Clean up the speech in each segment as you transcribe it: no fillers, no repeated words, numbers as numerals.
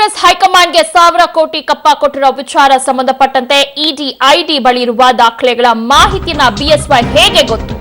ಕಾಂಗ್ರೆಸ್ ಹೈಕಮಾಂಡ್ಗೆ 1,000 ಕೋಟಿ ಕಪ್ಪ ಕೊಟ್ಟಿರೋ ವಿಚಾರ ಸಂಬಂಧಪಟ್ಟಂತೆ ಇಡಿ ಐಡಿ ಬಳಿ ಇರುವ ದಾಖಲೆಗಳ ಮಾಹಿತಿನ ಬಿಎಸ್ವೈ ಹೇಗೆ ಗೊತ್ತು?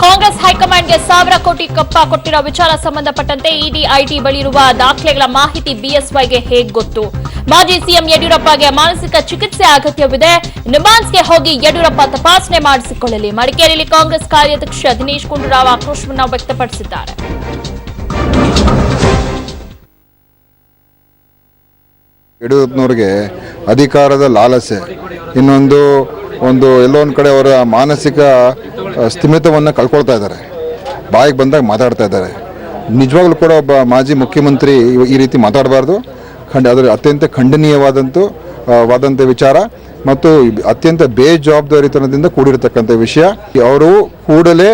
ಕಾಂಗ್ರೆಸ್ ಹೈಕಮಾಂಡ್ಗೆ 1,000 ಕೋಟಿ ಕಪ್ಪ ಕೊಟ್ಟಿರೋ ವಿಚಾರ ಸಂಬಂಧಪಟ್ಟಂತೆ ಇಡಿ ಐಟಿ ಬಳಿ ಇರುವ ದಾಖಲೆಗಳ ಮಾಹಿತಿ ಬಿಎಸ್ವೈಗೆ ಹೇಗೆ ಗೊತ್ತು? ಮಾಜಿ ಸಿಎಂ ಯಡಿಯೂರಪ್ಪಗೆ ಮಾನಸಿಕ ಚಿಕಿತ್ಸೆ ಅಗತ್ಯವಿದೆ. ನಿಮ್ಹಾನ್ಸ್ಗೆ ಹೋಗಿ ಯಡಿಯೂರಪ್ಪ ತಪಾಸಣೆ ಮಾಡಿಸಿಕೊಳ್ಳಲಿ. ಮಡಿಕೇರಿಯಲ್ಲಿ ಕಾಂಗ್ರೆಸ್ ಕಾರ್ಯಾಧ್ಯಕ್ಷ ದಿನೇಶ್ ಗುಂಡೂರಾವ್ ಆಕ್ರೋಶವನ್ನು ವ್ಯಕ್ತಪಡಿಸಿದ್ದಾರೆ. ಯಡಿಯೂರಪ್ಪನವರಿಗೆ ಅಧಿಕಾರದ ಲಾಲಸೆ, ಇನ್ನೊಂದು ಎಲ್ಲೋ ಒಂದು ಕಡೆ ಅವರ ಮಾನಸಿಕ ಸ್ಥಿಮಿತವನ್ನು ಕಳ್ಕೊಳ್ತಾ ಇದ್ದಾರೆ. ಬಾಯಿಗೆ ಬಂದಾಗ ಮಾತಾಡ್ತಾ ಇದ್ದಾರೆ. ನಿಜವಾಗ್ಲೂ ಕೂಡ ಒಬ್ಬ ಮಾಜಿ ಮುಖ್ಯಮಂತ್ರಿ ಈ ರೀತಿ ಮಾತಾಡಬಾರ್ದು. ಅದರ ಅತ್ಯಂತ ಖಂಡನೀಯವಾದಂಥ ವಿಚಾರ ಮತ್ತು ಅತ್ಯಂತ ಬೇಜವಾಬ್ದಾರಿತನದಿಂದ ಕೂಡಿರತಕ್ಕಂಥ ವಿಷಯ. ಅವರು ಕೂಡಲೇ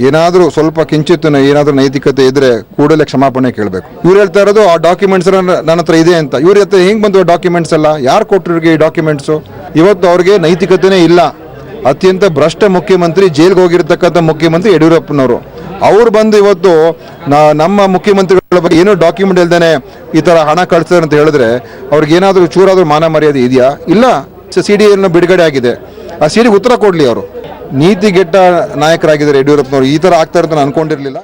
ಏನಾದರೂ ಸ್ವಲ್ಪ ಕಿಂಚಿತ್ ಏನಾದರೂ ನೈತಿಕತೆ ಇದ್ರೆ ಕೂಡಲೇ ಕ್ಷಮಾಪಣೆ ಕೇಳಬೇಕು. ಇವ್ರು ಹೇಳ್ತಾ ಇರೋದು ಆ ಡಾಕ್ಯುಮೆಂಟ್ಸ್ ನನ್ನ ಹತ್ರ ಇದೆ ಅಂತ. ಇವ್ರ ಹತ್ರ ಹೆಂಗೆ ಬಂದು ಡಾಕ್ಯುಮೆಂಟ್ಸ್ ಎಲ್ಲ ಯಾರು ಕೊಟ್ಟರಿಗೆ ಈ ಡಾಕ್ಯುಮೆಂಟ್ಸು? ಇವತ್ತು ಅವ್ರಿಗೆ ನೈತಿಕತೆನೇ ಇಲ್ಲ. ಅತ್ಯಂತ ಭ್ರಷ್ಟ ಮುಖ್ಯಮಂತ್ರಿ, ಜೈಲ್ಗೆ ಹೋಗಿರ್ತಕ್ಕಂಥ ಮುಖ್ಯಮಂತ್ರಿ ಯಡಿಯೂರಪ್ಪನವರು. ಅವ್ರು ಬಂದು ಇವತ್ತು ನಮ್ಮ ಮುಖ್ಯಮಂತ್ರಿಗಳ ಬಗ್ಗೆ ಏನೋ ಡಾಕ್ಯುಮೆಂಟ್ ಇಲ್ದೇನೆ ಈ ಥರ ಹಣ ಕಳಿಸ್ತಾರೆ ಅಂತ ಹೇಳಿದ್ರೆ ಅವ್ರಿಗೆ ಏನಾದರೂ ಚೂರಾದರೂ ಮಾನ ಮರ್ಯಾದೆ ಇದೆಯಾ? ಇಲ್ಲ. ಸಿಡಿ ಬಿಡುಗಡೆ ಆಗಿದೆ. ಆ ಸಿಡಿಗೆ ಉತ್ತರ ಕೊಡಲಿ. ಅವರು ನೀತಿಗೆಟ್ಟ ನಾಯಕರಾಗಿದ್ದಾರೆ ಯಡಿಯೂರಪ್ಪನವರು. ಈ ಥರ ಆಗ್ತಾರೆ ಅಂತ ಅನ್ಕೊಂಡಿರ್ಲಿಲ್ಲ.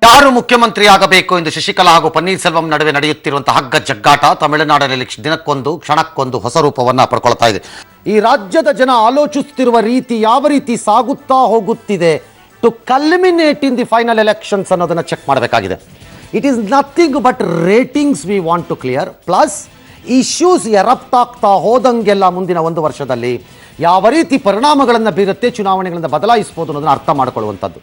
ಯಾರು ಮುಖ್ಯಮಂತ್ರಿ ಆಗಬೇಕು ಎಂದು ಶಶಿಕಲಾ ಹಾಗೂ ಪನ್ನೀರ್ ಸೆಲ್ವಂ ನಡುವೆ ನಡೆಯುತ್ತಿರುವಂತಹ ಹಗ್ಗ ಜಗ್ಗಾಟ ತಮಿಳುನಾಡಿನಲ್ಲಿ ದಿನಕ್ಕೊಂದು ಕ್ಷಣಕ್ಕೊಂದು ಹೊಸ ರೂಪವನ್ನ ಪಡ್ಕೊಳ್ತಾ ಇದೆ. ಈ ರಾಜ್ಯದ ಜನ ಆಲೋಚಿಸುತ್ತಿರುವ ರೀತಿ ಯಾವ ರೀತಿ ಸಾಗುತ್ತಾ ಹೋಗುತ್ತಿದೆ to culminate in the final elections ಅನ್ನೋದನ್ನ ಚೆಕ್ ಮಾಡಬೇಕಾಗಿದೆ. It is nothing but ratings we want to clear, plus issues ಎರಪ್ತಾಗ್ತಾ ಹೋದಂಗೆಲ್ಲ ಮುಂದಿನ 1 ವರ್ಷದಲ್ಲಿ ಯಾವ ರೀತಿ ಪರಿಣಾಮಗಳನ್ನು ಬೀರುತ್ತೆ, ಚುನಾವಣೆಗಳನ್ನು ಬದಲಾಯಿಸಬಹುದು ಅನ್ನೋದನ್ನ ಅರ್ಥ ಮಾಡಿಕೊಳ್ಳುವಂಥದ್ದು.